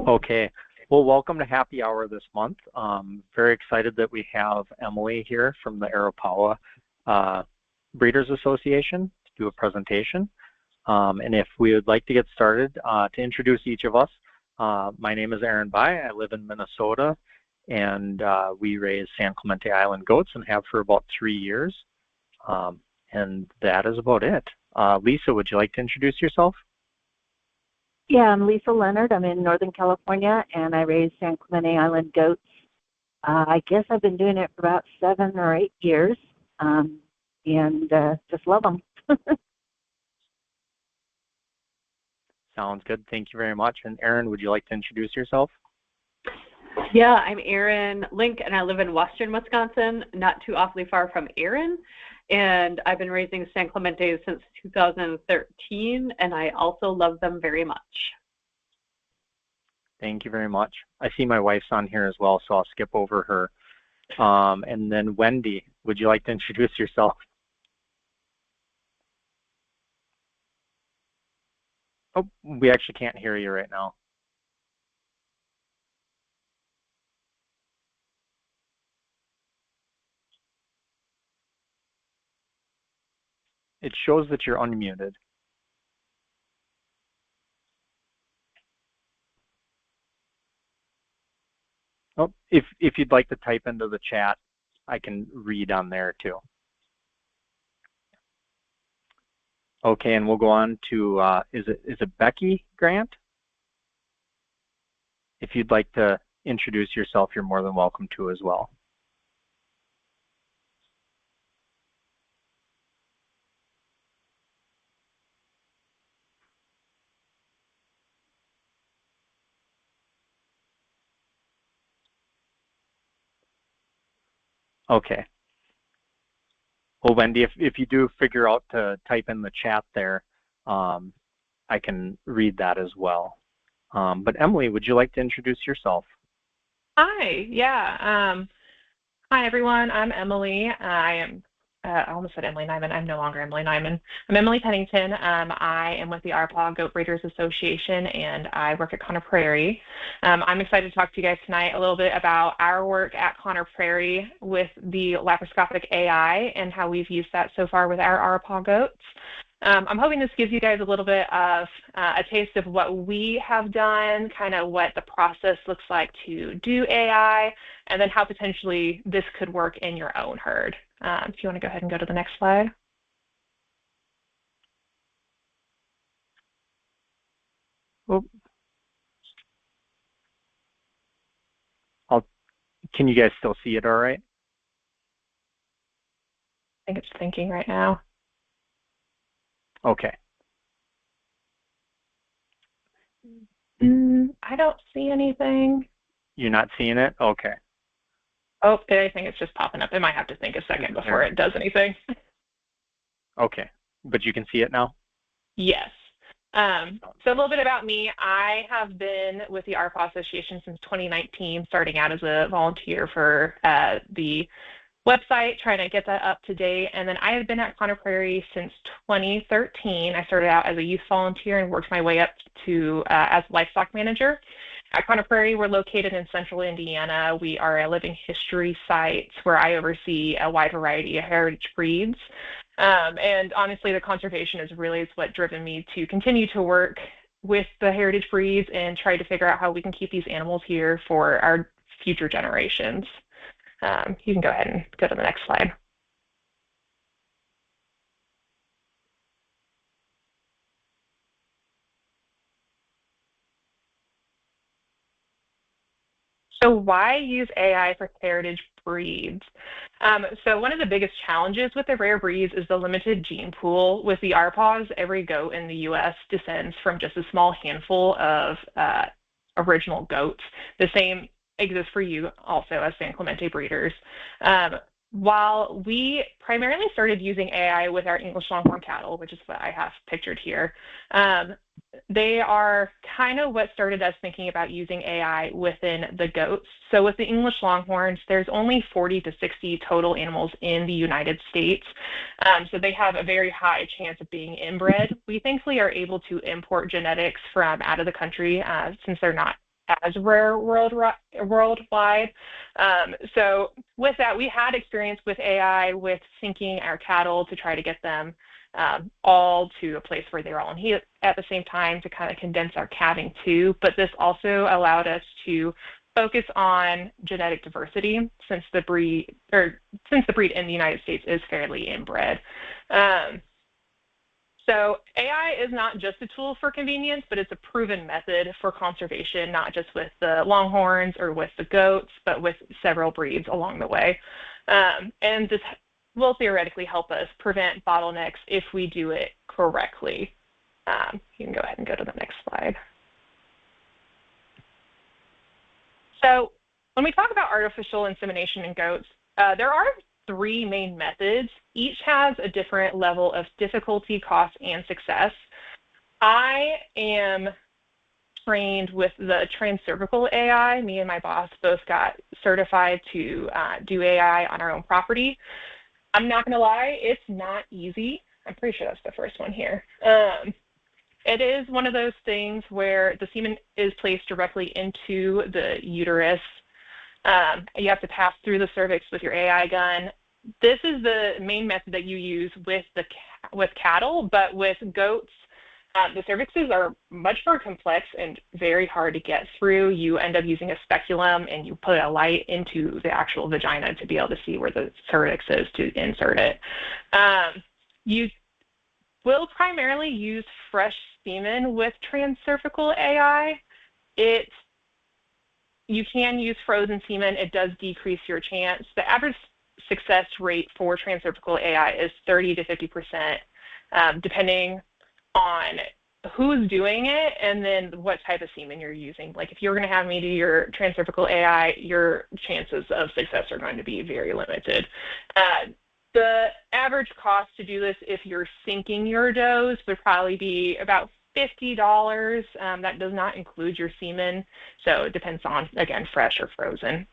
Okay. Well, welcome to Happy Hour this month. Very excited that we have Emily here from the Arapawa Breeders Association to do a presentation. And if we would like to get started, to introduce each of us, my name is Aaron Bai. I live in Minnesota, and we raise San Clemente Island goats and have for about 3 years. And that is about it. Lisa, would you like to introduce yourself? Yeah, I'm Lisa Leonard. I'm in Northern California, and I raise San Clemente Island goats. I guess I've been doing it for about 7 or 8 years, and just love them. Sounds good. Thank you very much. And Erin, would you like to introduce yourself? Yeah, I'm Erin Link, and I live in western Wisconsin, not too awfully far from Erin. And I've been raising San Clemente since 2013, and I also love them very much. Thank you very much. I see my wife's on here as well, so I'll skip over her. And then Wendy, would you like to introduce yourself? Oh, we actually can't hear you right now. It shows that you're unmuted. Oh, if you'd like to type into the chat, I can read on there too. Okay, and we'll go on to, is it Becky Grant? If you'd like to introduce yourself, you're more than welcome to as well. Okay. Well, Wendy, if you do figure out to type in the chat there, I can read that as well. But Emily, would you like to introduce yourself? Hi, yeah. Hi, everyone. I'm Emily. I almost said Emily Nyman. I'm no longer Emily Nyman. I'm Emily Pennington. I am with the Arapawa Goat Breeders Association, and I work at Prairie. I'm excited to talk to you guys tonight a little bit about our work at Prairie with the laparoscopic AI and how we've used that so far with our Arapawa goats. I'm hoping this gives you guys a little bit of a taste of what we have done, kind of what the process looks like to do AI, and then how potentially this could work in your own herd. If you want to go ahead and go to the next slide. Well, can you guys still see it all right? I think it's thinking right now. Okay. I don't see anything. You're not seeing it? Okay. Oh, I think it's just popping up. It might have to think a second before it does anything. Okay, but you can see it now? Yes. So a little bit about me. I have been with the Arapawa Association since 2019, starting out as a volunteer for the website, trying to get that up to date. And then I have been at Prairie since 2013. I started out as a youth volunteer and worked my way up to as livestock manager. At Prairie, we're located in central Indiana. We are a living history site where I oversee a wide variety of heritage breeds. And honestly, the conservation is what driven me to continue to work with the heritage breeds and try to figure out how we can keep these animals here for our future generations. You can go ahead and go to the next slide. So why use AI for heritage breeds? So one of the biggest challenges with the rare breeds is the limited gene pool. With the Arapawas, every goat in the U.S. descends from just a small handful of original goats. The same exists for you also as San Clemente breeders. While we primarily started using AI with our English Longhorn cattle, which is what I have pictured here, they are kind of what started us thinking about using AI within the goats. So with the English Longhorns, there's only 40 to 60 total animals in the United States. So they have a very high chance of being inbred. We thankfully are able to import genetics from out of the country since they're not as rare worldwide. So with that, we had experience with AI with syncing our cattle to try to get them all to a place where they're all in heat at the same time to kind of condense our calving too. But this also allowed us to focus on genetic diversity since the breed in the United States is fairly inbred. So AI is not just a tool for convenience, but it's a proven method for conservation, not just with the longhorns or with the goats, but with several breeds along the way. And this will theoretically help us prevent bottlenecks if we do it correctly. You can go ahead and go to the next slide. So when we talk about artificial insemination in goats, there are 3 main methods. Each has a different level of difficulty, cost, and success. I am trained with the transcervical AI. Me and my boss both got certified to do AI on our own property. I'm not going to lie, it's not easy. I'm pretty sure that's the first one here. It is one of those things where the semen is placed directly into the uterus. You have to pass through the cervix with your AI gun. This is the main method that you use with cattle, but with goats, the cervixes are much more complex and very hard to get through. You end up using a speculum and you put a light into the actual vagina to be able to see where the cervix is to insert it. You will primarily use fresh semen with transcervical AI. You can use frozen semen. It does decrease your chance. The average success rate for transcervical AI is 30 to 50%, depending on who's doing it and then what type of semen you're using. Like if you're going to have me do your transcervical AI, your chances of success are going to be very limited. The average cost to do this, if you're syncing your does, would probably be about $50. That does not include your semen, so it depends on, again, fresh or frozen.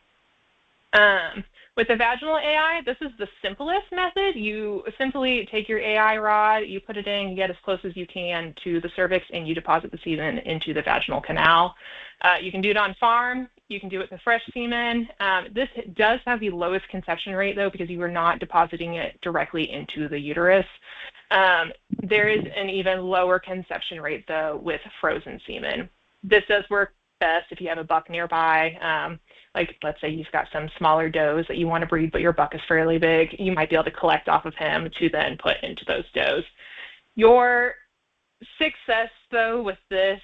With the vaginal AI, this is the simplest method. You simply take your AI rod, you put it in, you get as close as you can to the cervix, and you deposit the semen into the vaginal canal. You can do it on farm. You can do it with fresh semen. This does have the lowest conception rate, though, because you are not depositing it directly into the uterus. There is an even lower conception rate, though, with frozen semen. This does work best if you have a buck nearby. Like, let's say you've got some smaller does that you want to breed, but your buck is fairly big. You might be able to collect off of him to then put into those does. Your success, though, with this,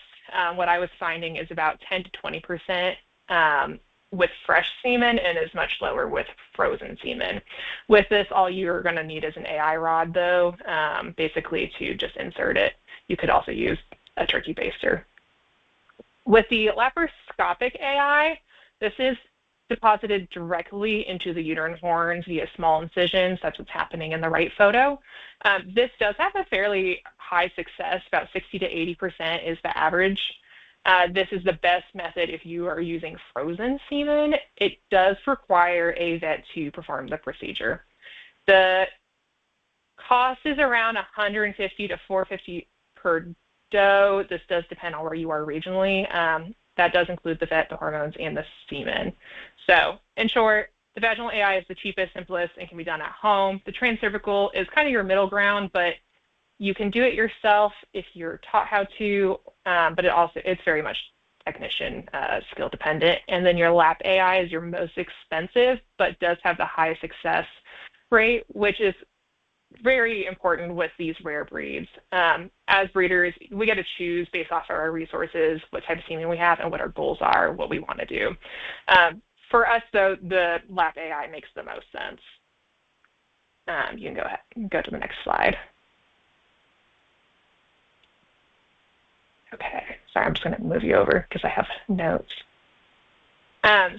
what I was finding is about 10 to 20% with fresh semen and is much lower with frozen semen. With this, all you're going to need is an AI rod, though, basically to just insert it. You could also use a turkey baster. With the laparoscopic AI, this is deposited directly into the uterine horns via small incisions. That's what's happening in the right photo. This does have a fairly high success, about 60 to 80% is the average. This is the best method if you are using frozen semen. It does require a vet to perform the procedure. The cost is around $150 to $450 per doe. This does depend on where you are regionally. That does include the vet, the hormones, and the semen. So, in short, the vaginal AI is the cheapest, simplest, and can be done at home. The transcervical is kind of your middle ground, but you can do it yourself if you're taught how to, but it's very much technician skill dependent. And then your lap AI is your most expensive, but does have the highest success rate, which is very important with these rare breeds. As breeders, we get to choose based off of our resources, what type of semen we have, and what our goals are, what we want to do. For us, though, the lap AI makes the most sense. You can go ahead and go to the next slide. Okay, sorry, I'm just going to move you over because I have notes.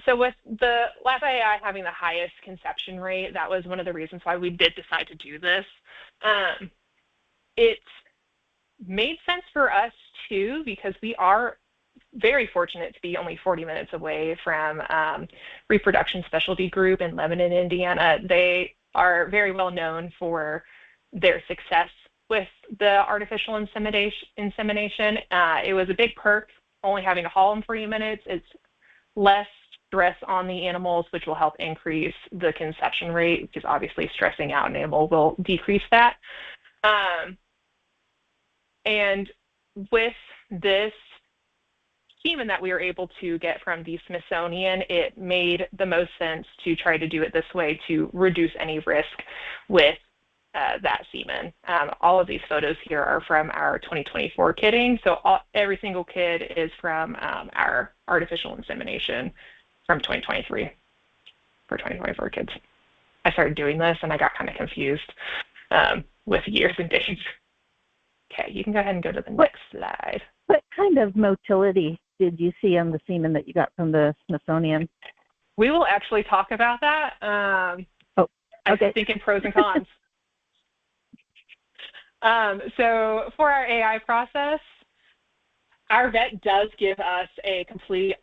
So with the lap AI having the highest conception rate, that was one of the reasons why we did decide to do this. It made sense for us too, because we are very fortunate to be only 40 minutes away from Reproduction Specialty Group in Lebanon, Indiana. They are very well known for their success with the artificial insemination. It was a big perk only having to haul them for 8 minutes, it's less stress on the animals, which will help increase the conception rate, because obviously stressing out an animal will decrease that. And with this semen that we were able to get from the Smithsonian, it made the most sense to try to do it this way to reduce any risk with that semen. All of these photos here are from our 2024 kidding. So every single kid is from our artificial insemination from 2023 for 2024 kids. I started doing this and I got kind of confused with years and days. Okay, you can go ahead and go to the next slide. What kind of motility did you see on the semen that you got from the Smithsonian? We will actually talk about that. Okay. I think in pros and cons. So for our AI process, our vet does give us a complete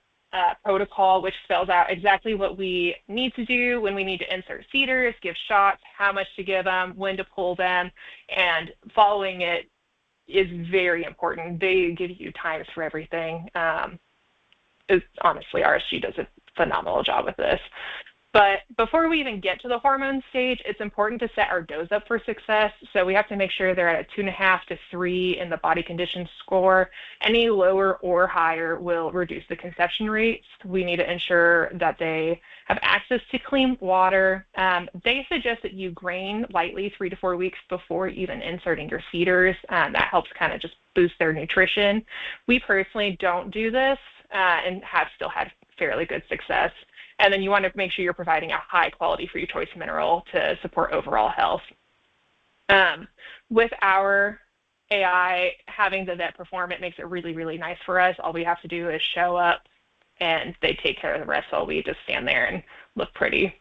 protocol which spells out exactly what we need to do when we need to insert feeders, give shots, how much to give them, when to pull them, and following it is very important. They give you times for everything. Honestly, RSG does a phenomenal job with this. But before we even get to the hormone stage, it's important to set our does up for success. So we have to make sure they're at a 2.5 to 3 in the body condition score. Any lower or higher will reduce the conception rates. We need to ensure that they have access to clean water. They suggest that you grain lightly 3 to 4 weeks before even inserting your feeders. That helps kind of just boost their nutrition. We personally don't do this and have still had fairly good success. And then you want to make sure you're providing a high quality free choice mineral to support overall health. With our AI, having the vet perform it makes it really, really nice for us. All we have to do is show up and they take care of the rest while we just stand there and look pretty.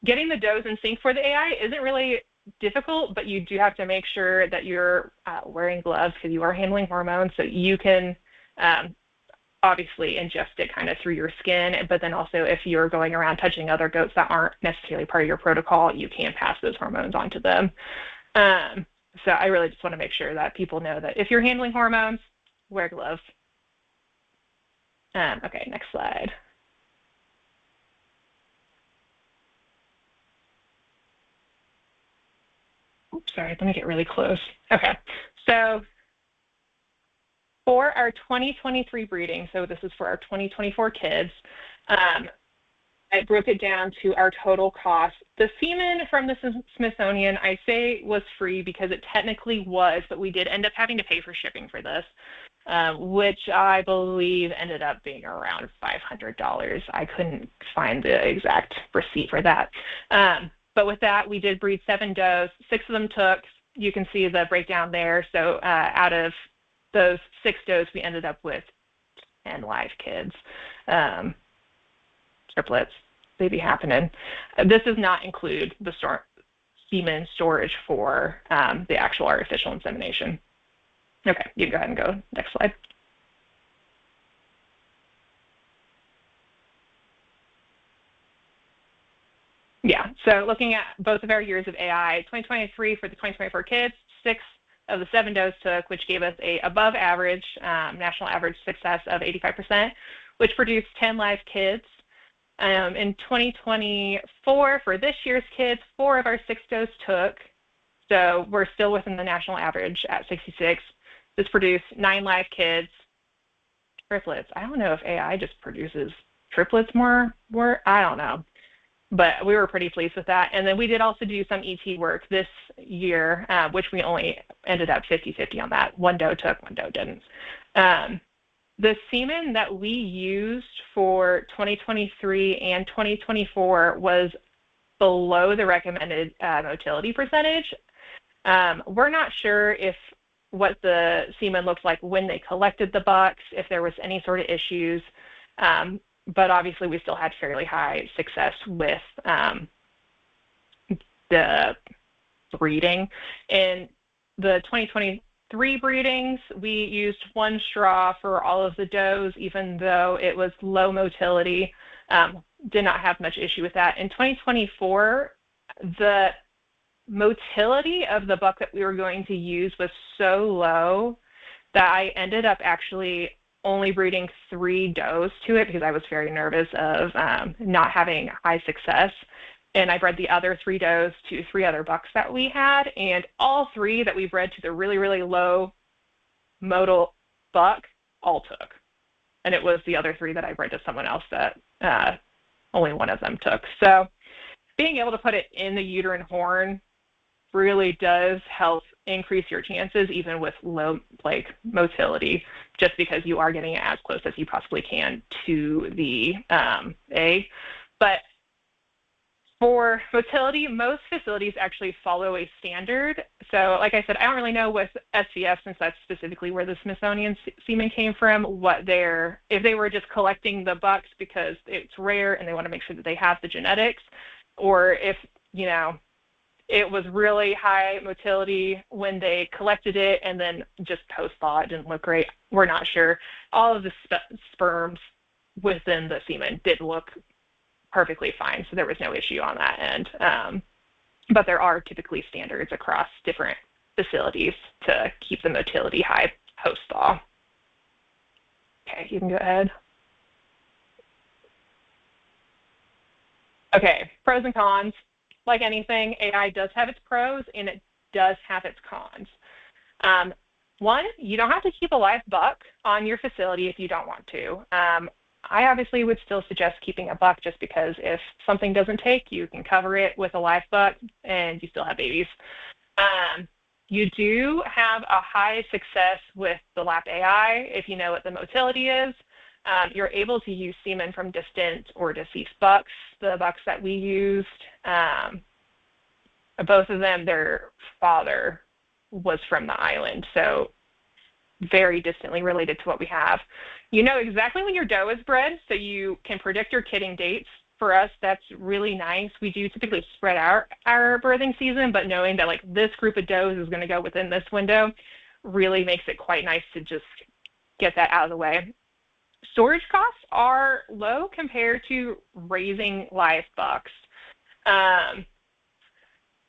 Getting the dose in sync for the AI isn't really difficult, but you do have to make sure that you're wearing gloves because you are handling hormones, so you can obviously ingest it kind of through your skin, but then also if you're going around touching other goats that aren't necessarily part of your protocol, you can pass those hormones on to them. So I really just want to make sure that people know that if you're handling hormones, wear gloves. Okay, next slide. Oops, sorry, let me get really close. Okay, so for our 2023 breeding, so this is for our 2024 kids, I broke it down to our total cost. The semen from the Smithsonian, I say was free because it technically was, but we did end up having to pay for shipping for this, which I believe ended up being around $500. I couldn't find the exact receipt for that. But with that, we did breed 7 does. 6 of them took. You can see the breakdown there. So out of those 6 does, we ended up with 10 live kids. Triplets, they be happening. This does not include the semen storage for the actual artificial insemination. Okay, you can go ahead and go next slide. Yeah, so looking at both of our years of AI, 2023 for the 2024 kids, 6 of the 7 does took, which gave us a above average, national average success of 85%, which produced 10 live kids. In 2024, for this year's kids, 4 of our 6 does took, so we're still within the national average at 66. This produced 9 live kids. Triplets, I don't know if AI just produces triplets more, I don't know. But we were pretty pleased with that. And then we did also do some ET work this year, which we only ended up 50-50 on that. 1 doe took, 1 doe didn't. The semen that we used for 2023 and 2024 was below the recommended motility percentage. We're not sure if what the semen looked like when they collected the bucks, if there was any sort of issues. But obviously we still had fairly high success with the breeding. In the 2023 breedings, we used 1 straw for all of the does, even though it was low motility. Did not have much issue with that. In 2024, the motility of the buck that we were going to use was so low that I ended up actually only breeding 3 does to it because I was very nervous of not having high success. And I bred the other 3 does to 3 other bucks that we had. And all 3 that we bred to the really, really low modal buck all took. And it was the other 3 that I bred to someone else that only one of them took. So being able to put it in the uterine horn really does help increase your chances, even with low motility, just because you are getting it as close as you possibly can to the egg. But for motility, most facilities actually follow a standard. So like I said, I don't really know with SVF, since that's specifically where the Smithsonian semen came from, if they were just collecting the bucks because it's rare and they want to make sure that they have the genetics, or if, it was really high motility when they collected it and then just post-thaw it didn't look great. We're not sure. All of the sperms within the semen did look perfectly fine, so there was no issue on that end. But there are typically standards across different facilities to keep the motility high post-thaw. Okay, you can go ahead. Okay, pros and cons. Like anything, AI does have its pros and it does have its cons. One, you don't have to keep a live buck on your facility if you don't want to. I obviously would still suggest keeping a buck, just because if something doesn't take, you can cover it with a live buck and you still have babies. You do have a high success with the lap AI if you know what the motility is. You're able to use semen from distant or deceased bucks. The bucks that we used, both of them, their father was from the island, so very distantly related to what we have. You know exactly when your doe is bred, so you can predict your kidding dates. For us, that's really nice. We do typically spread out our birthing season, but knowing that like this group of does is going to go within this window really makes it quite nice to just get that out of the way. Storage costs are low compared to raising live bucks. Let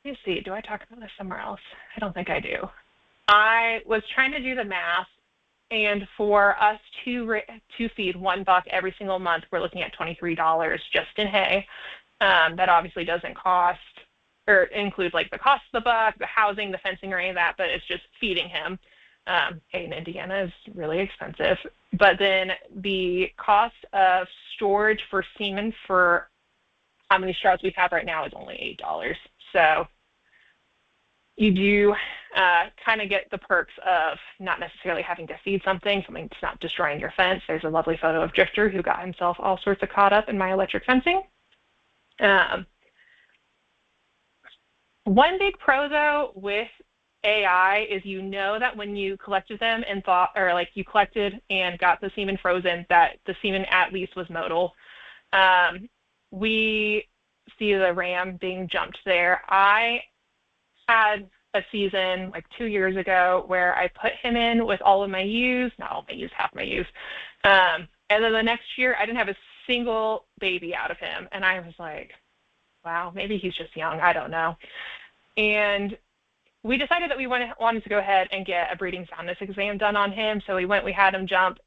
me see, do I talk about this somewhere else? I don't think I do. I was trying to do the math, and for us to feed 1 buck every single month, we're looking at $23 just in hay. That obviously doesn't cost or include like the cost of the buck, the housing, the fencing, or any of that, but it's just feeding him. Hay in Indiana is really expensive. But then the cost of storage for semen for how many straws we have right now is only $8. So you do kind of get the perks of not necessarily having to feed something that's not destroying your fence. There's a lovely photo of Drifter who got himself all sorts of caught up in my electric fencing. One big pro, though, with AI is that when you collected them and you collected and got the semen frozen, that the semen at least was modal. We see the ram being jumped there. I had a season like 2 years ago where I put him in with all of my ewes, not all my ewes, half my ewes. And then the next year I didn't have a single baby out of him. And I was like, wow, maybe he's just young. I don't know. And we decided that we wanted to go ahead and get a breeding soundness exam done on him. So we had him jump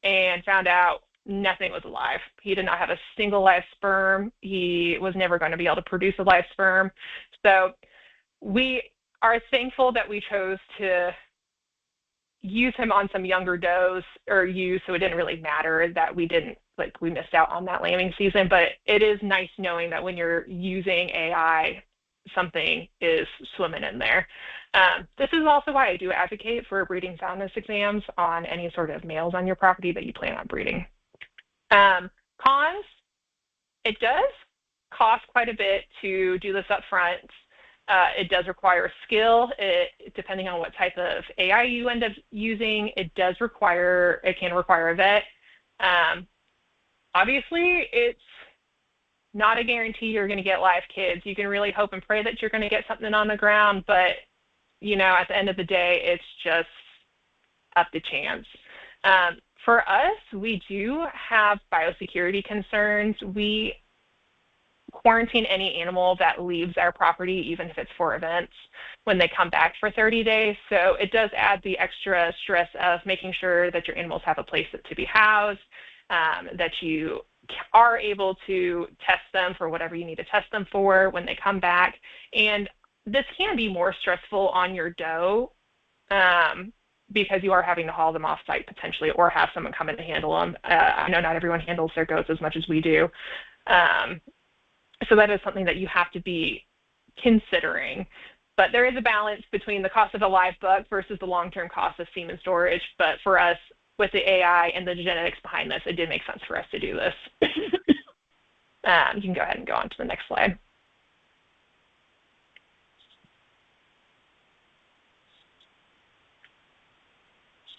and found out nothing was alive. He did not have a single live sperm. He was never going to be able to produce a live sperm. So we are thankful that we chose to use him on some younger does or ewes, so it didn't really matter that we missed out on that lambing season. But it is nice knowing that when you're using AI, something is swimming in there. This is also why I do advocate for breeding soundness exams on any sort of males on your property that you plan on breeding. Cons, it does cost quite a bit to do this up front. It does require skill. Depending on what type of AI you end up using, it can require a vet. Obviously, it's not a guarantee you're going to get live kids. You can really hope and pray that you're going to get something on the ground, but at the end of the day, it's just up to chance. For us, we do have biosecurity concerns. We quarantine any animal that leaves our property, even if it's for events, when they come back for 30 days. So it does add the extra stress of making sure that your animals have a place to be housed, that you are able to test them for whatever you need to test them for when they come back. And this can be more stressful on your doe because you are having to haul them off site potentially, or have someone come in to handle them. I know not everyone handles their goats as much as we do. So that is something that you have to be considering. But there is a balance between the cost of a live buck versus the long-term cost of semen storage. But for us, with the AI and the genetics behind this, it did make sense for us to do this. You can go ahead and go on to the next slide.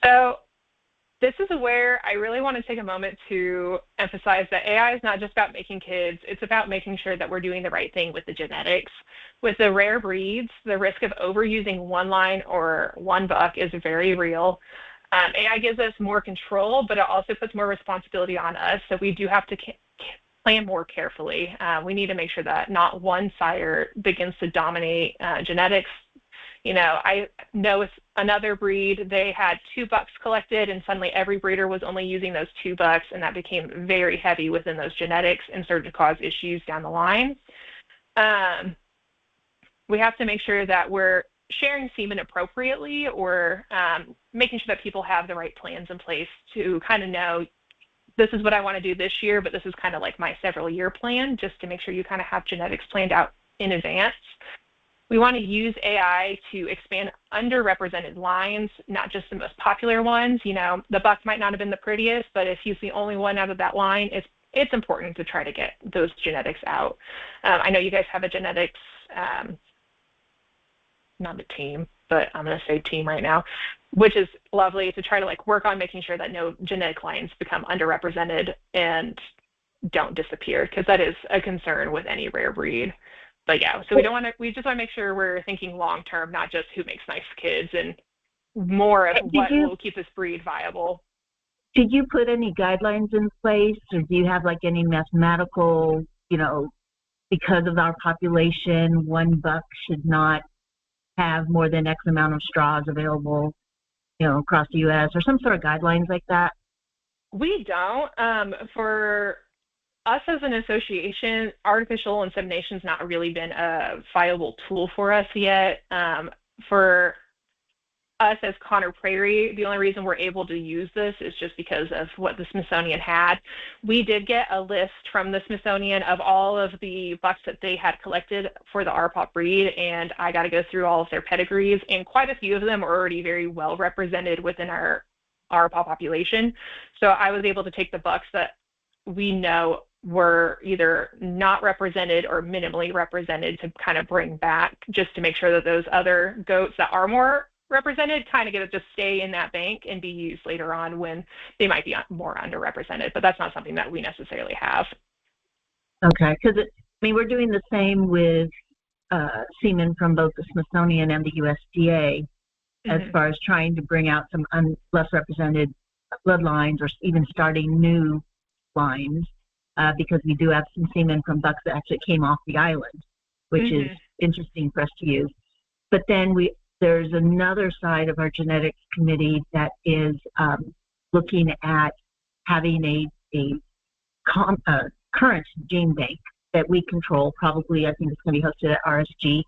So this is where I really want to take a moment to emphasize that AI is not just about making kids. It's about making sure that we're doing the right thing with the genetics. With the rare breeds, the risk of overusing one line or one buck is very real. AI gives us more control, but it also puts more responsibility on us. So we do have to plan more carefully. We need to make sure that not one sire begins to dominate genetics. You know, I know with another breed, they had 2 bucks collected, and suddenly every breeder was only using those 2 bucks, and that became very heavy within those genetics and started to cause issues down the line. We have to make sure that we're sharing semen appropriately, or making sure that people have the right plans in place to kind of know, this is what I want to do this year, but this is kind of like my several-year plan, just to make sure you kind of have genetics planned out in advance. We want to use AI to expand underrepresented lines, not just the most popular ones. You know, the buck might not have been the prettiest, but if he's the only one out of that line, it's important to try to get those genetics out. I know you guys have a genetics, not a team, but I'm going to say team right now, which is lovely, to try to like work on making sure that no genetic lines become underrepresented and don't disappear, because that is a concern with any rare breed. But yeah, so we just want to make sure we're thinking long-term, not just who makes nice kids, and more of what will keep this breed viable. Did you put any guidelines in place, or do you have like any mathematical, you know, because of our population, one buck should not have more than X amount of straws available, you know, across the U.S., or some sort of guidelines like that? We don't. For us as an association, artificial insemination's not really been a viable tool for us yet. For us as Connor Prairie, the only reason we're able to use this is just because of what the Smithsonian had. We did get a list from the Smithsonian of all of the bucks that they had collected for the Arapawa breed, and I got to go through all of their pedigrees, and quite a few of them are already very well represented within our Arapawa population. So I was able to take the bucks that we know were either not represented or minimally represented to kind of bring back, just to make sure that those other goats that are more represented kind of get to just stay in that bank and be used later on when they might be more underrepresented. But that's not something that we necessarily have. Okay, because we're doing the same with semen from both the Smithsonian and the USDA, as far as trying to bring out some less represented bloodlines, or even starting new lines, because we do have some semen from bucks that actually came off the island, which is interesting for us to use. But then there's another side of our genetics committee that is looking at having a current gene bank that we control. Probably, I think it's going to be hosted at RSG,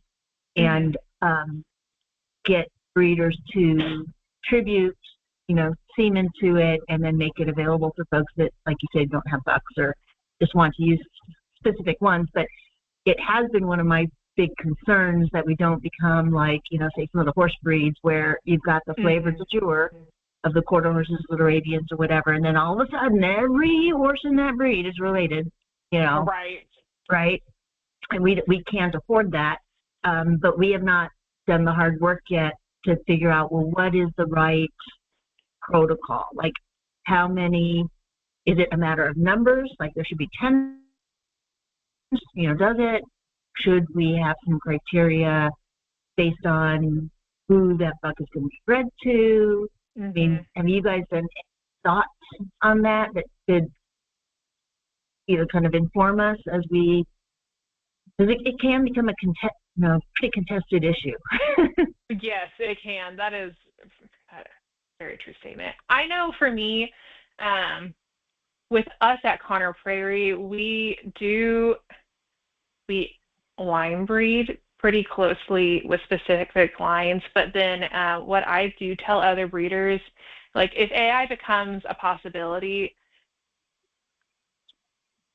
and get breeders to tribute, semen to it, and then make it available for folks that, like you said, don't have bucks or just want to use specific ones. But it has been one of my big concerns that we don't become like, say some of the horse breeds where you've got the flavor du jour of the quarter horses, little Arabians, or whatever, and then all of a sudden every horse in that breed is related, right? And we can't afford that, but we have not done the hard work yet to figure out, well, what is the right protocol? Like, how many? Is it a matter of numbers? Like, there should be 10. Does it? Should we have some criteria based on who that buck is going to be bred to? I mean, have you guys done thoughts on that could kind of inform us as we Because it can become a pretty contested issue. Yes, it can. That is a very true statement. I know for me, with us at Connor Prairie, we line breed pretty closely with specific lines, but then what I do tell other breeders, like if AI becomes a possibility,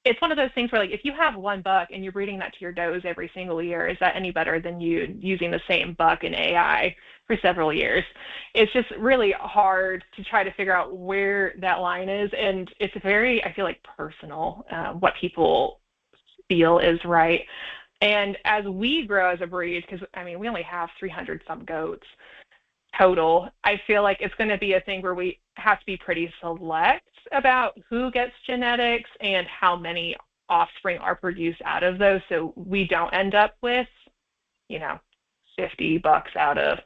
it's one of those things where like if you have one buck and you're breeding that to your does every single year, is that any better than you using the same buck in AI for several years? It's just really hard to try to figure out where that line is, and it's very, I feel like, personal, what people feel is right. And as we grow as a breed, because I mean we only have 300 some goats total, I feel like it's going to be a thing where we have to be pretty select about who gets genetics and how many offspring are produced out of those, so we don't end up with 50 bucks out of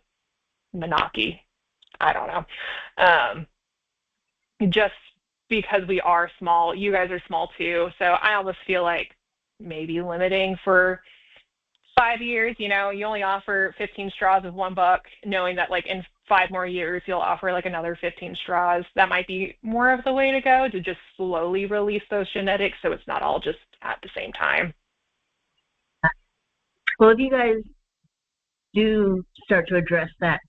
Menaki. I don't know. Just because we are small, you guys are small too, so I almost feel like maybe limiting for 5 years, you only offer 15 straws of one buck, knowing that like in 5 more years you'll offer like another 15 straws. That might be more of the way to go, to just slowly release those genetics so it's not all just at the same time. Well, if you guys do start to address that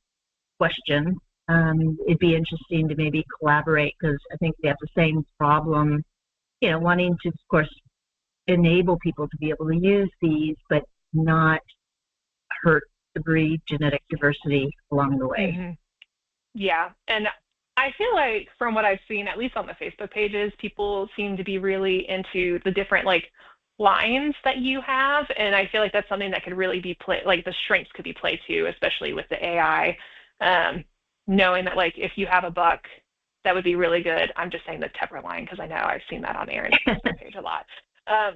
question, it'd be interesting to maybe collaborate, because I think they have the same problem, wanting to, of course, enable people to be able to use these, but not hurt the breed genetic diversity along the way. Mm-hmm. Yeah, and I feel like from what I've seen, at least on the Facebook pages, people seem to be really into the different like lines that you have, and I feel like that's something that could really be like the strengths could be played to, especially with the AI. Knowing that like if you have a buck that would be really good, I'm just saying the Tepper line because I know I've seen that on Aaron's Facebook page a lot.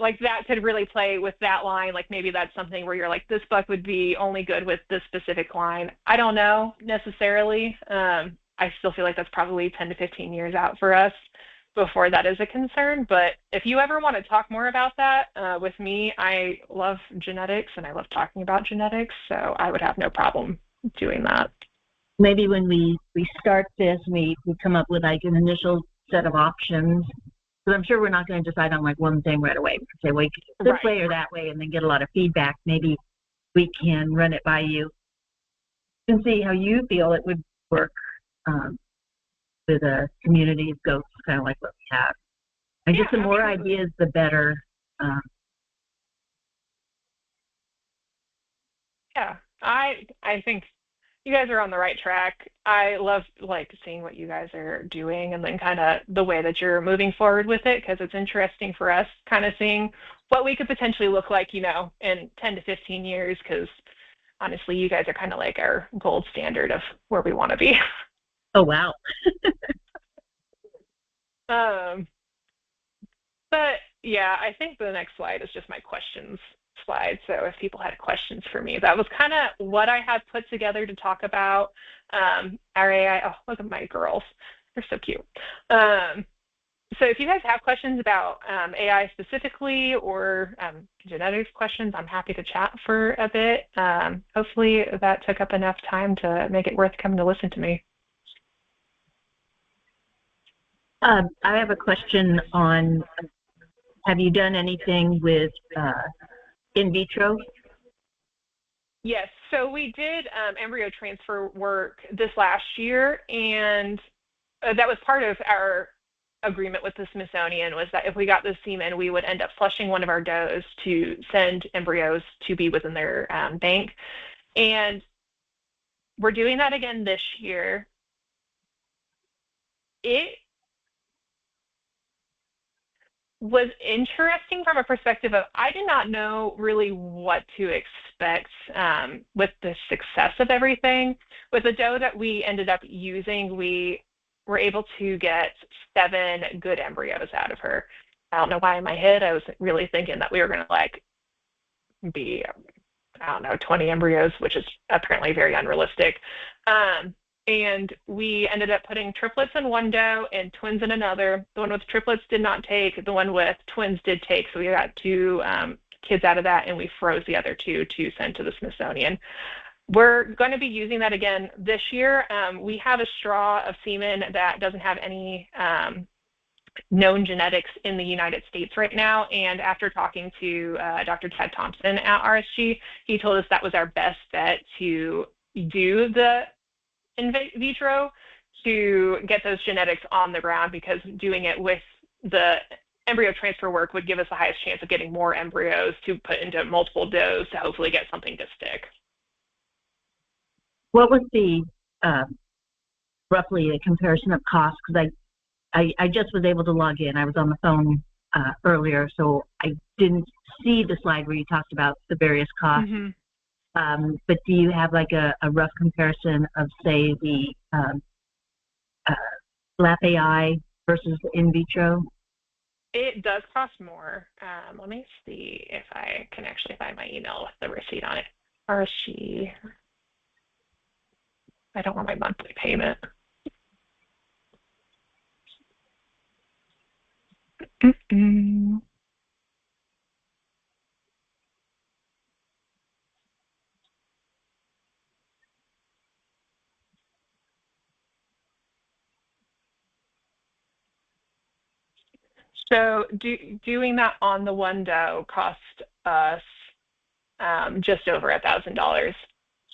Like that could really play with that line. Like maybe that's something where you're like, this buck would be only good with this specific line. I don't know necessarily. I still feel like that's probably 10 to 15 years out for us before that is a concern. But if you ever want to talk more about that with me, I love genetics and I love talking about genetics. So I would have no problem doing that. Maybe when we start this, we come up with like an initial set of options. Because I'm sure we're not going to decide on like one thing right away. We can say, well, you can do this way or that way, and then get a lot of feedback. Maybe we can run it by you and see how you feel it would work with a community of goats, kind of like what we have. And just the more ideas, the better. Yeah, I think you guys are on the right track. I love like seeing what you guys are doing and then kind of the way that you're moving forward with it, because it's interesting for us kind of seeing what we could potentially look like, in 10 to 15 years, because honestly, you guys are kind of like our gold standard of where we want to be. Oh, wow. But yeah, I think the next slide is just my questions slide. So if people had questions for me, that was kind of what I had put together to talk about. Our AI, oh, look at my girls. They're so cute. So if you guys have questions about AI specifically or genetics questions, I'm happy to chat for a bit. Hopefully that took up enough time to make it worth coming to listen to me. I have a question on, have you done anything with in vitro? Yes, so we did embryo transfer work this last year, and that was part of our agreement with the Smithsonian, was that if we got the semen, we would end up flushing one of our does to send embryos to be within their bank. And we're doing that again this year. It was interesting from a perspective of I did not know really what to expect with the success of everything. With the doe that we ended up using, we were able to get 7 good embryos out of her. I don't know why in my head I was really thinking that we were going to like be, 20 embryos, which is apparently very unrealistic. And we ended up putting triplets in one doe and twins in another. The one with triplets did not take. The one with twins did take. So we got 2 kids out of that, and we froze the other 2 to send to the Smithsonian. We're going to be using that again this year. We have a straw of semen that doesn't have any known genetics in the United States right now, and after talking to Dr. Ted Thompson at RSG, he told us that was our best bet to do the in vitro to get those genetics on the ground, because doing it with the embryo transfer work would give us the highest chance of getting more embryos to put into multiple does to hopefully get something to stick. What was the roughly a comparison of cost? Because I just was able to log in. I was on the phone earlier, so I didn't see the slide where you talked about the various costs. Mm-hmm. But do you have like a rough comparison of, say, the lab AI versus the in vitro? It does cost more. Let me see if I can actually find my email with the receipt on it. RSG. I don't want my monthly payment. So doing that on the one doe cost us just over $1,000.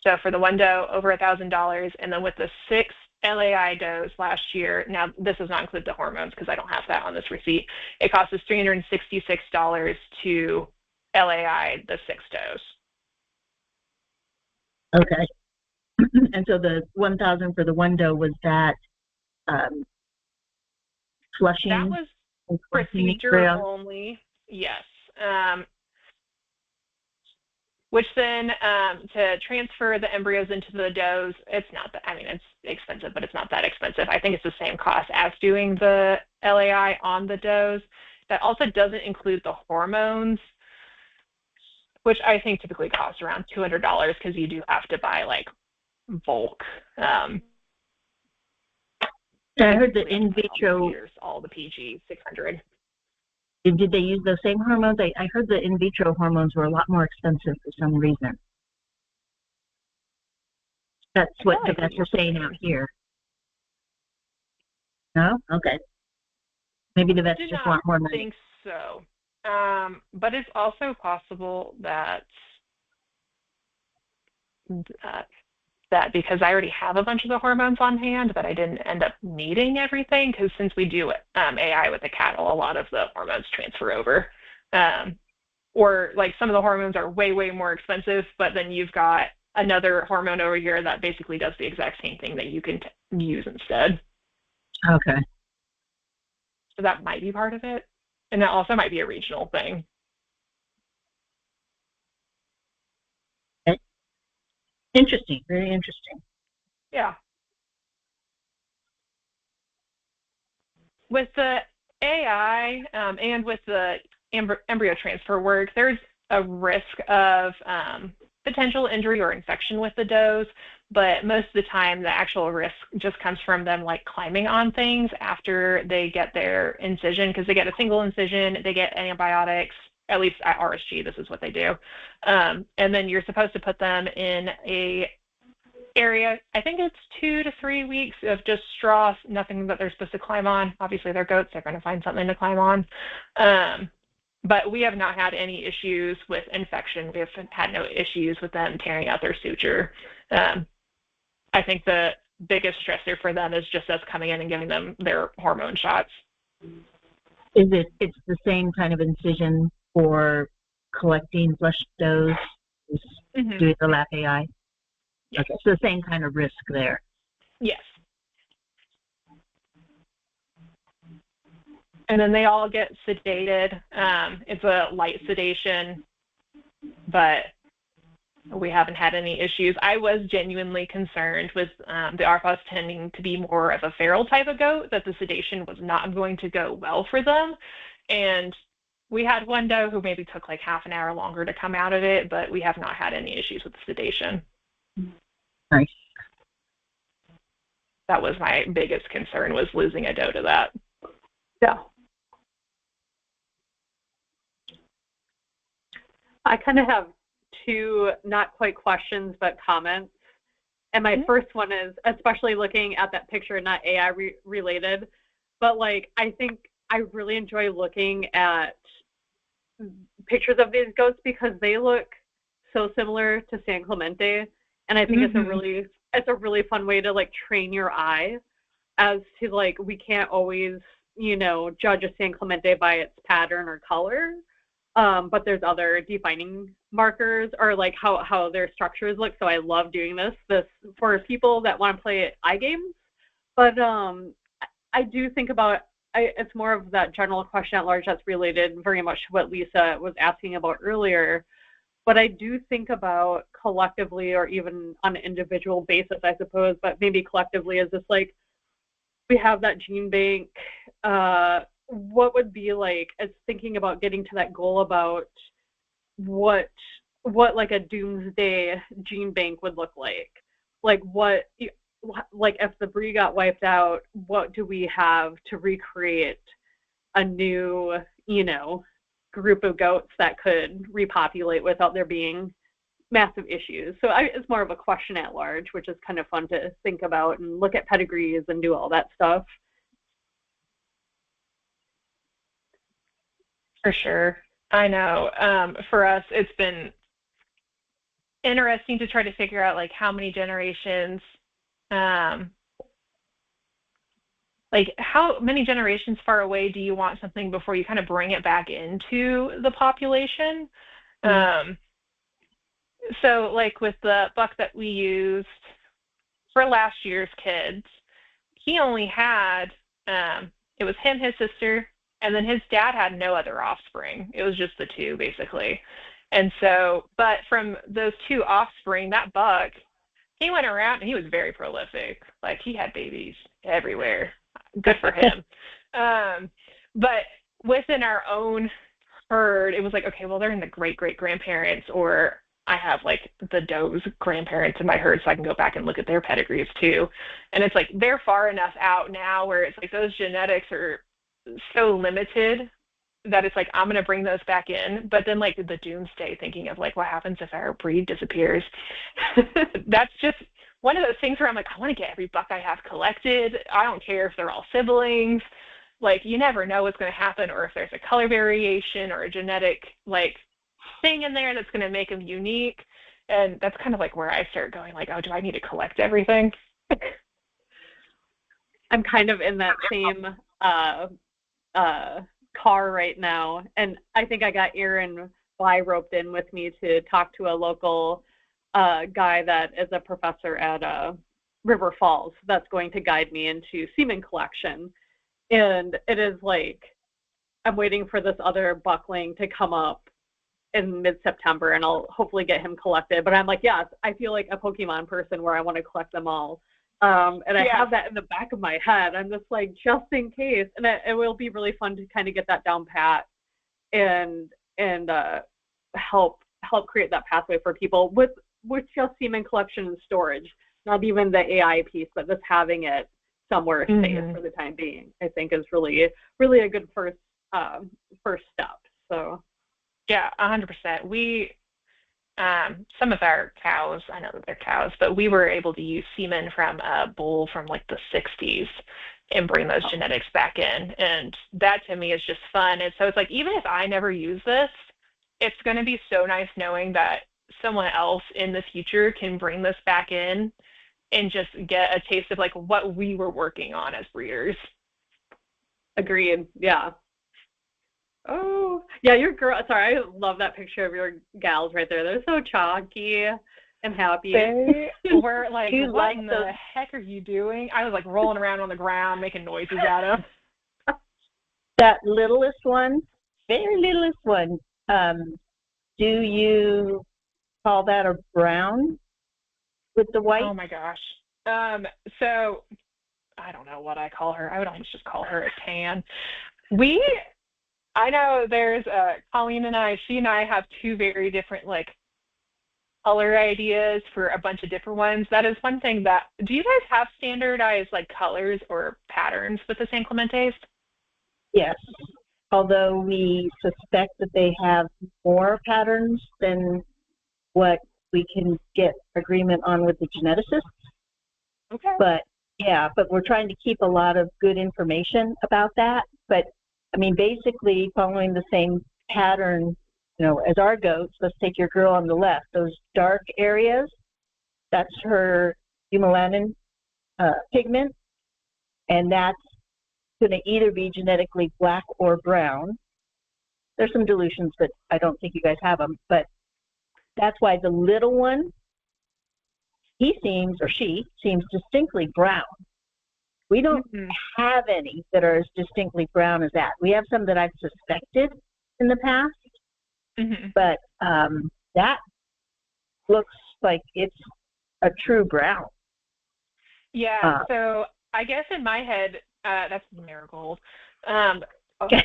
So for the one doe, over $1,000, and then with the 6 LAI does last year, now this does not include the hormones because I don't have that on this receipt, it cost us $366 to LAI the 6 does. Okay. And so the $1,000 for the one doe, was that flushing? That was procedure only, yes. Which then to transfer the embryos into the does, it's not that, I mean, it's expensive, but it's not that expensive. I think it's the same cost as doing the LAI on the does. That also doesn't include the hormones, which I think typically costs around $200 because you do have to buy like bulk. I heard the in vitro, all the PG 600. Did they use those same hormones? I heard the in vitro hormones were a lot more expensive for some reason. That's what the vets are saying out here. No? Okay. Maybe the vets just want more money. I think so. But it's also possible that that because I already have a bunch of the hormones on hand, that I didn't end up needing everything, because since we do AI with the cattle, a lot of the hormones transfer over. Or like some of the hormones are way, way more expensive, but then you've got another hormone over here that basically does the exact same thing that you can use instead. Okay. So that might be part of it. And that also might be a regional thing. Interesting, very interesting. Yeah. With the AI and with the embryo transfer work, there's a risk of potential injury or infection with the does, but most of the time the actual risk just comes from them like climbing on things after they get their incision, because they get a single incision, they get antibiotics. At least at RSG, this is what they do. And then you're supposed to put them in a area, I think it's 2 to 3 weeks of just straw, nothing that they're supposed to climb on. Obviously, they're goats, they're going to find something to climb on. But we have not had any issues with infection. We have had no issues with them tearing out their suture. I think the biggest stressor for them is just us coming in and giving them their hormone shots. It's the same kind of incision for collecting flush does, doing the lab AI? Yes. Okay, so the same kind of risk there. Yes. And then they all get sedated. It's a light sedation, but we haven't had any issues. I was genuinely concerned with the Arapawas tending to be more of a feral type of goat, that the sedation was not going to go well for them. And we had one doe who maybe took like half an hour longer to come out of it, but we have not had any issues with the sedation. Nice. That was my biggest concern, was losing a doe to that. Yeah. I kind of have two, not quite questions, but comments. And my first one is, especially looking at that picture, not AI related, but like, I think I really enjoy looking at pictures of these goats because they look so similar to San Clemente. And I think it's a really fun way to like train your eye as to like, we can't always, judge a San Clemente by its pattern or color. But there's other defining markers or like how their structures look. So I love doing this for people that want to play iGames. But I do think about, it's more of that general question at large that's related very much to what Lisa was asking about earlier. But I do think about collectively, or even on an individual basis, I suppose, but maybe collectively, is this like, we have that gene bank, what would be like, as thinking about getting to that goal about what like a doomsday gene bank would look like if the breed got wiped out, what do we have to recreate a new group of goats that could repopulate without there being massive issues. So it's more of a question at large, which is kind of fun to think about and look at pedigrees and do all that stuff. For sure. I know. For us, it's been interesting to try to figure out like how many generations, like how many generations far away do you want something before you kind of bring it back into the population? So like with the buck that we used for last year's kids, he only had, it was him, his sister, and then his dad had no other offspring. It was just the two, basically. And so, but from those two offspring, that buck, he went around and he was very prolific. Like he had babies everywhere. Good for him. But within our own herd, it was like, okay, well, they're in the great-great-grandparents, or I have like the doe's grandparents in my herd, so I can go back and look at their pedigrees too. And it's like they're far enough out now where it's like those genetics are so limited that it's like, I'm going to bring those back in. But then like the doomsday thinking of like, what happens if our breed disappears? That's just one of those things where I'm like, I want to get every buck I have collected. I don't care if they're all siblings. Like you never know what's going to happen, or if there's a color variation or a genetic like thing in there that's going to make them unique. And that's kind of like where I start going like, oh, do I need to collect everything? I'm kind of in that same car right now, and I think I got Aaron Bly roped in with me to talk to a local guy that is a professor at River Falls that's going to guide me into semen collection. And it is like, I'm waiting for this other buckling to come up in mid-September, and I'll hopefully get him collected. But I'm like, yes, I feel like a Pokemon person where I want to collect them all. And I have that in the back of my head. I'm just like, just in case. And it will be really fun to kind of get that down pat and help create that pathway for people with just semen collection and storage, not even the AI piece, but just having it somewhere safe for the time being, I think is really, really a good first step. So. Yeah, 100%. We, some of our cows, I know that they're cows, but we were able to use semen from a bull from like the 60s and bring those genetics back in. And that to me is just fun. And so it's like, even if I never use this, it's going to be so nice knowing that someone else in the future can bring this back in and just get a taste of like what we were working on as breeders. Agreed. Yeah. Oh, yeah, your girl. Sorry, I love that picture of your gals right there. They're so chalky and happy. They were like, what in the heck are you doing? I was like rolling around on the ground, making noises at them. That littlest one, very littlest one, do you call that a brown with the white? Oh my gosh. So I don't know what I call her. I would almost just call her a tan. I know there's Colleen and she and I have two very different like color ideas for a bunch of different ones. That is one thing that, do you guys have standardized like colors or patterns with the San Clementes? Yes. although we suspect that they have more patterns than what we can get agreement on with the geneticists. Okay. But we're trying to keep a lot of good information about that. But I mean, basically following the same pattern, as our goats. Let's take your girl on the left. Those dark areas, that's her humelanin pigment, and that's going to either be genetically black or brown. There's some dilutions, but I don't think you guys have them. But that's why the little one, she seems distinctly brown. We don't have any that are as distinctly brown as that. We have some that I've suspected in the past, but that looks like it's a true brown. Yeah, so I guess in my head, that's Marigold. I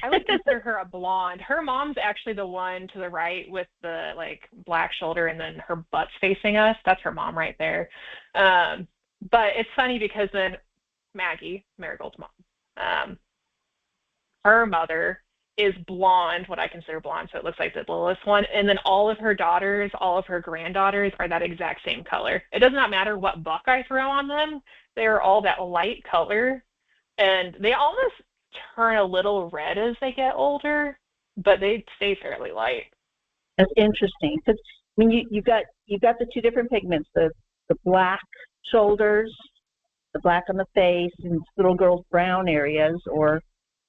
would consider her a blonde. Her mom's actually the one to the right with the black shoulder and then her butt's facing us. That's her mom right there. But it's funny because then Maggie, Marigold's mom, her mother is blonde, what I consider blonde, so it looks like the littlest one. And then all of her daughters, all of her granddaughters are that exact same color. It does not matter what buck I throw on them. They are all that light color. And they almost turn a little red as they get older, but they stay fairly light. That's interesting. Because I mean, you've got the two different pigments, the black shoulders, the black on the face, and little girl's brown areas, or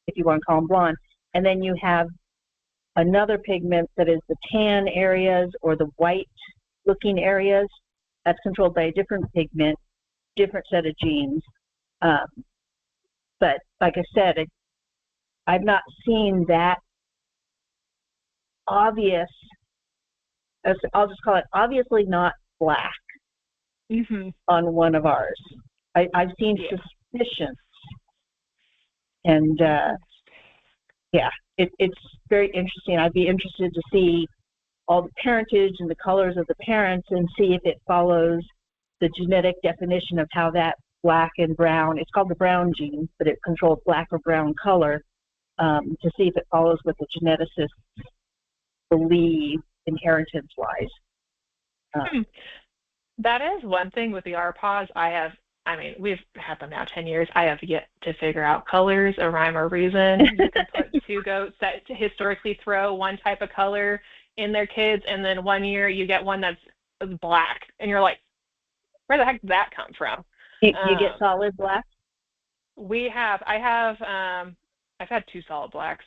if you want to call them blonde. And then you have another pigment that is the tan areas or the white-looking areas. That's controlled by a different pigment, different set of genes. But like I said, I've not seen that obvious, I'll just call it obviously not black on one of ours. I've seen suspicions. And it's very interesting. I'd be interested to see all the parentage and the colors of the parents and see if it follows the genetic definition of how that black and brown, it's called the brown gene, but it controls black or brown color, to see if it follows what the geneticists believe inheritance-wise. That is one thing with the Arapawas we've had them now 10 years. I have yet to figure out colors, a rhyme or reason. You can put two goats that historically throw one type of color in their kids, and then one year you get one that's black, and you're like, where the heck did that come from? You get solid black? I've had two solid blacks,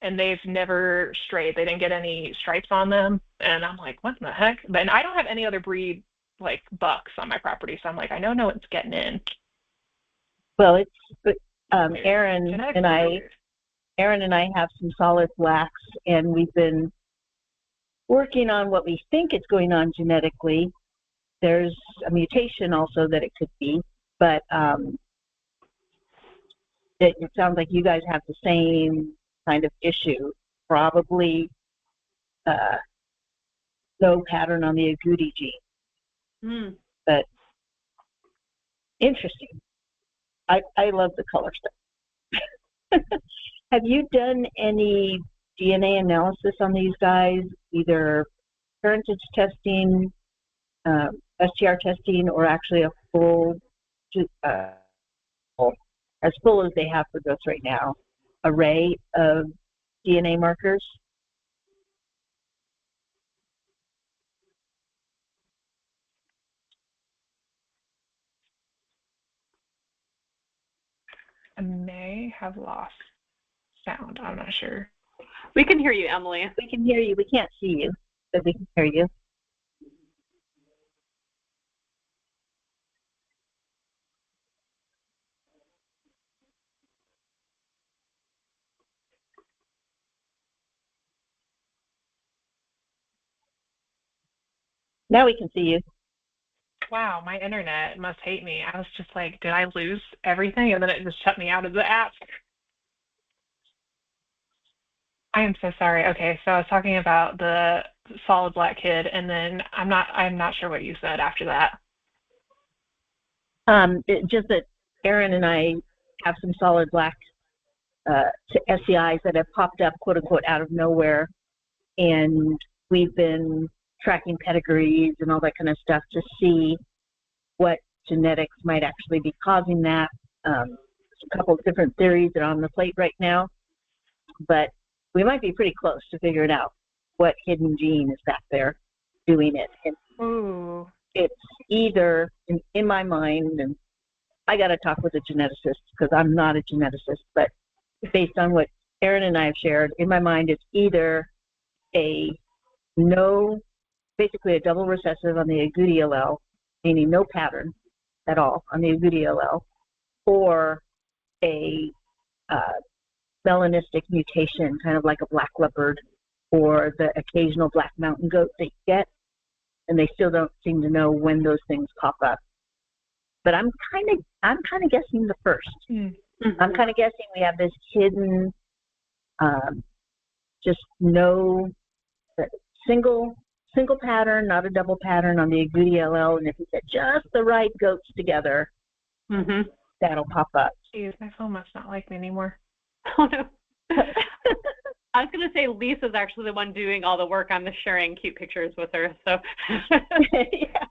and they've never strayed. They didn't get any stripes on them, and I'm like, what the heck? But I don't have any other breed bucks on my property, so I'm like, I don't know what's getting in. Well, Aaron and I have some solid blacks, and we've been working on what we think is going on genetically. There's a mutation also that it could be, but it sounds like you guys have the same kind of issue. Probably no pattern on the agouti gene. But interesting. I love the color stuff. Have you done any DNA analysis on these guys, either parentage testing, STR testing, or actually a full, as full as they have for goats right now, array of DNA markers? I may have lost sound. I'm not sure. We can hear you, Emily. We can hear you. We can't see you, but we can hear you. Now we can see you. Wow, my internet must hate me. I was just like, did I lose everything? And then it just shut me out of the app. I am so sorry. Okay, so I was talking about the solid black kid, and then I'm not sure what you said after that. Just that Aaron and I have some solid black SCIs that have popped up, quote unquote, out of nowhere, and we've been tracking pedigrees and all that kind of stuff to see what genetics might actually be causing that. A couple of different theories that are on the plate right now, but we might be pretty close to figuring out what hidden gene is back there doing it. And it's either, in my mind, and I got to talk with a geneticist because I'm not a geneticist, but based on what Erin and I have shared, in my mind, it's either basically a double recessive on the agouti allele, meaning no pattern at all on the agouti allele, or a melanistic mutation, kind of like a black leopard or the occasional black mountain goat that you get, and they still don't seem to know when those things pop up. But I'm kind of guessing the first. Mm-hmm. I'm kind of guessing we have this hidden, just no single pattern, not a double pattern on the agouti allele, and if you get just the right goats together, that'll pop up. Jeez, my phone must not like me anymore. Oh no. I was going to say Lisa's actually the one doing all the work. I'm just sharing cute pictures with her. So yeah.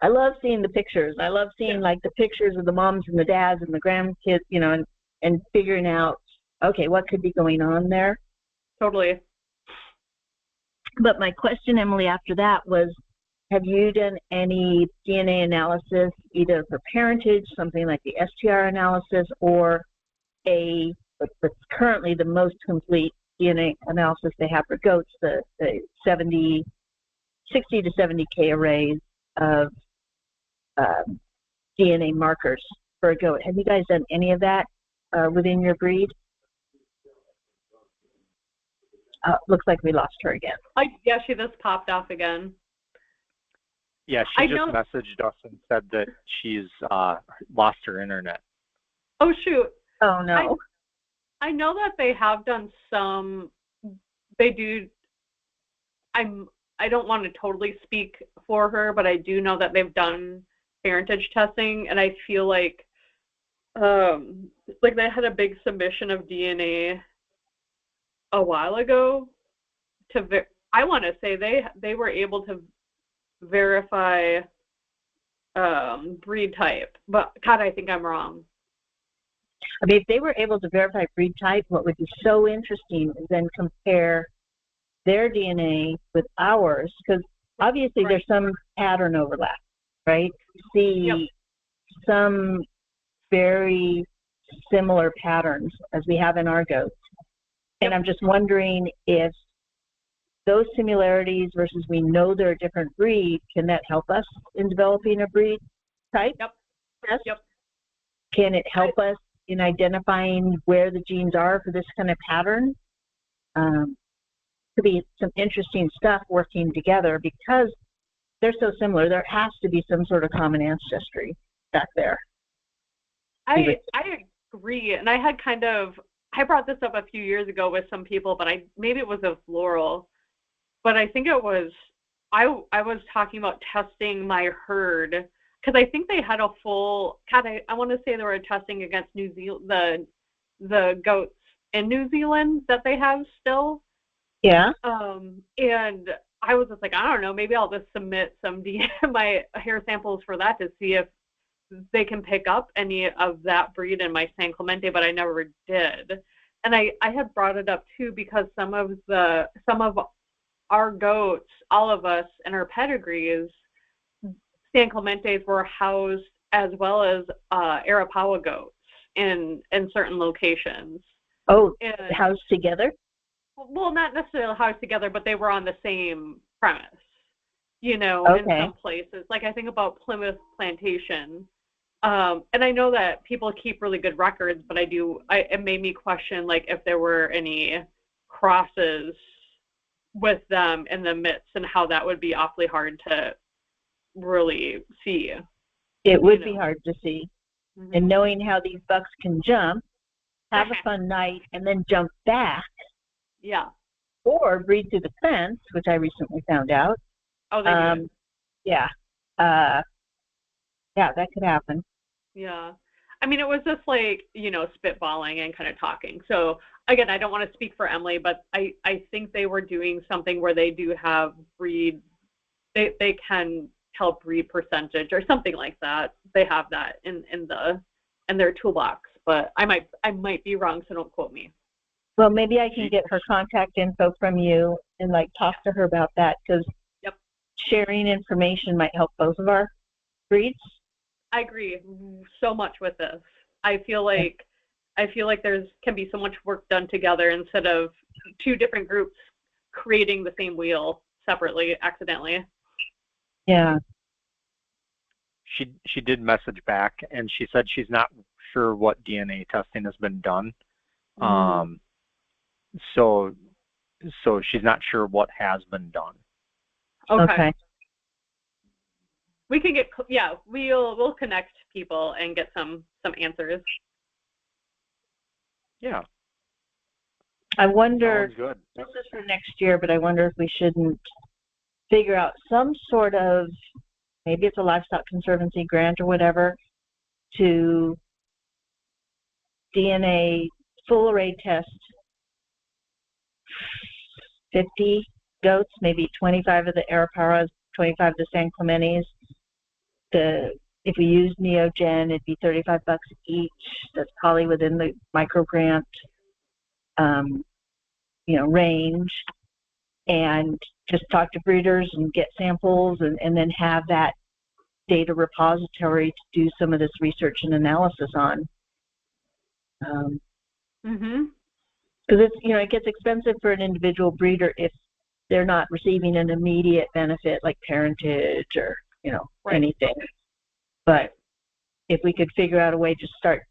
I love seeing the pictures. I love seeing like the pictures of the moms and the dads and the grandkids, you know, and figuring out, okay, what could be going on there. Totally. But my question, Emily, after that was, have you done any DNA analysis, either for parentage, something like the STR analysis, or what's currently the most complete DNA analysis they have for goats, the 60 to 70K arrays of DNA markers for a goat? Have you guys done any of that within your breed? Looks like we lost her again. Yeah, she just popped off again. Yeah, she just messaged us and said that she's lost her internet. Oh, shoot. Oh, no. I know that they have done some, they do, I don't want to totally speak for her, but I do know that they've done parentage testing, and I feel like they had a big submission of DNA a while ago I want to say they were able to verify breed type, but God, I think I'm wrong. I mean, if they were able to verify breed type, what would be so interesting is then compare their DNA with ours, because obviously there's some pattern overlap, right? See some very similar patterns as we have in our goats. And I'm just wondering if those similarities versus we know they're a different breed, can that help us in developing a breed type? Yes. Can it help us in identifying where the genes are for this kind of pattern? Could be some interesting stuff working together because they're so similar. There has to be some sort of common ancestry back there. I agree, and I brought this up a few years ago with some people, but maybe it was with Laurel, but I think it was I was talking about testing my herd because I think they had a full. God, I want to say they were testing against New Zealand, the goats in New Zealand that they have still. Yeah. And I was just like, I don't know, maybe I'll just submit my hair samples for that to see if they can pick up any of that breed in my San Clemente, but I never did. And I had brought it up too because some of our goats, all of us in our pedigrees, San Clementes were housed as well as Arapawa goats in certain locations. Oh, housed together? Well, not necessarily housed together, but they were on the same premise, in some places. Like I think about Plymouth Plantation. And I know that people keep really good records, but it made me question like if there were any crosses with them in the midst and how that would be awfully hard to really see. It would be hard to see. Mm-hmm. And knowing how these bucks can jump, have a fun night, and then jump back. Yeah. Or breed through the fence, which I recently found out. Oh, they do. Yeah. Yeah, that could happen. Yeah. I mean, it was just like, spitballing and kind of talking. So again, I don't want to speak for Emily, but I think they were doing something where they do have they can help breed percentage or something like that. They have that in their toolbox, but I might be wrong, so don't quote me. Well, maybe I can get her contact info from you and talk to her about that, because Yep. sharing information might help both of our breeds. I agree so much with this. I feel like there's can be so much work done together instead of two different groups creating the same wheel separately accidentally. Yeah. She did message back, and she said she's not sure what DNA testing has been done. So she's not sure what has been done. Okay. We can we'll connect people and get some answers. Yeah. I wonder, sounds good. this is for next year, but I wonder if we shouldn't figure out some sort of, maybe it's a Livestock Conservancy grant or whatever, to DNA full array test 50 goats, maybe 25 of the Arapawas, 25 of the San Clementes. If we use Neogen, it'd be $35 each. That's probably within the micro grant range. And just talk to breeders and get samples, and then have that data repository to do some of this research and analysis on. Because it gets expensive for an individual breeder if they're not receiving an immediate benefit like parentage or Right. anything. But if we could figure out a way to start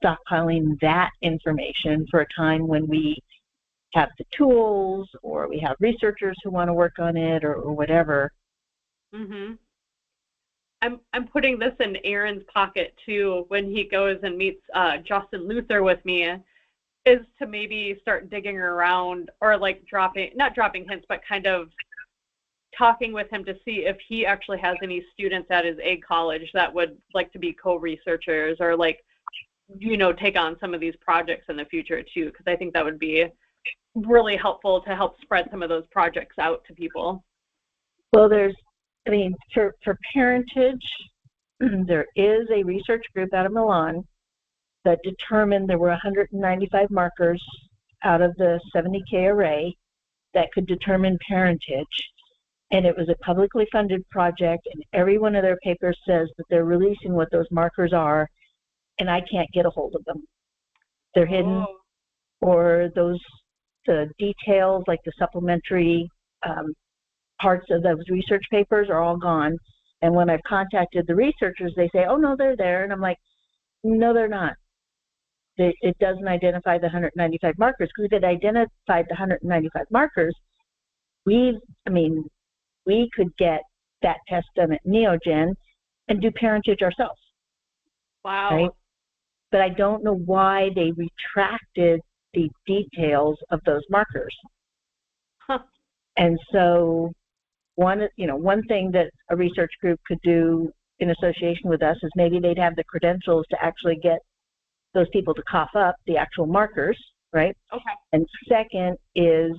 stockpiling that information for a time when we have the tools, or we have researchers who want to work on it, or whatever. I'm putting this in Aaron's pocket too when he goes and meets Justin Luther with me, is to maybe start digging around, or not dropping hints, but kind of talking with him to see if he actually has any students at his egg college that would like to be co-researchers, or take on some of these projects in the future too, because I think that would be really helpful to help spread some of those projects out to people. Well, for parentage, there is a research group out of Milan that determined there were 195 markers out of the 70K array that could determine parentage. And it was a publicly funded project, and every one of their papers says that they're releasing what those markers are, and I can't get a hold of them. They're hidden, or the details, like the supplementary parts of those research papers, are all gone. And when I've contacted the researchers, they say, oh, no, they're there. And I'm like, no, they're not. It doesn't identify the 195 markers, because if it identified the 195 markers, we could get that test done at Neogen and do parentage ourselves. Wow. Right? But I don't know why they retracted the details of those markers. Huh. And so one thing that a research group could do in association with us is maybe they'd have the credentials to actually get those people to cough up the actual markers, right? Okay. And second is,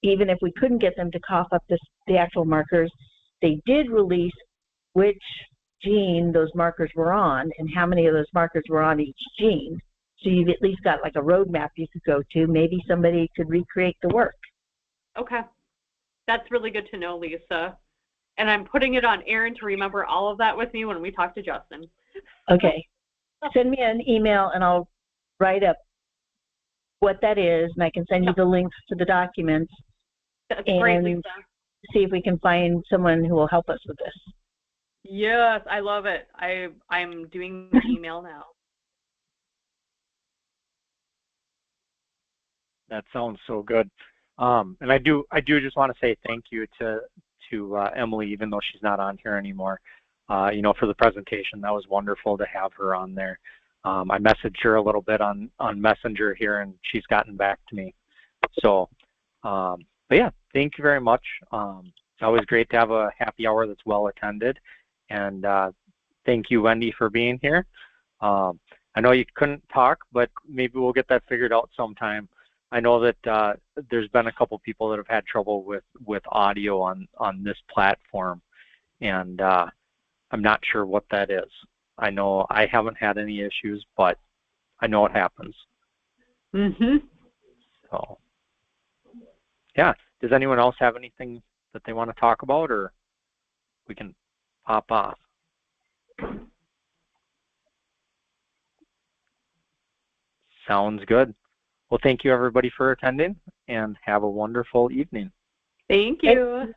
even if we couldn't get them to cough up the actual markers, they did release which gene those markers were on and how many of those markers were on each gene. So you've at least got a roadmap you could go to. Maybe somebody could recreate the work. Okay. That's really good to know, Lisa. And I'm putting it on Aaron to remember all of that with me when we talk to Justin. Okay. Send me an email and I'll write up what that is, and I can send you the links to the documents. That's great, Lisa. See if we can find someone who will help us with this. Yes, I love it. I'm doing the email now. That sounds so good. And I do just want to say thank you to Emily, even though she's not on here anymore. For the presentation. That was wonderful to have her on there. I messaged her a little bit on Messenger here, and she's gotten back to me. So, but yeah, thank you very much. It's always great to have a happy hour that's well attended, and Thank you, Wendy, for being here. I know you couldn't talk, but maybe we'll get that figured out sometime. I know that there's been a couple people that have had trouble with audio on this platform, and I'm not sure what that is. I know I haven't had any issues, but I know it happens. So, yeah. Does anyone else have anything that they want to talk about, or we can pop off? Sounds good. Well, thank you everybody for attending, and have a wonderful evening. Thank you.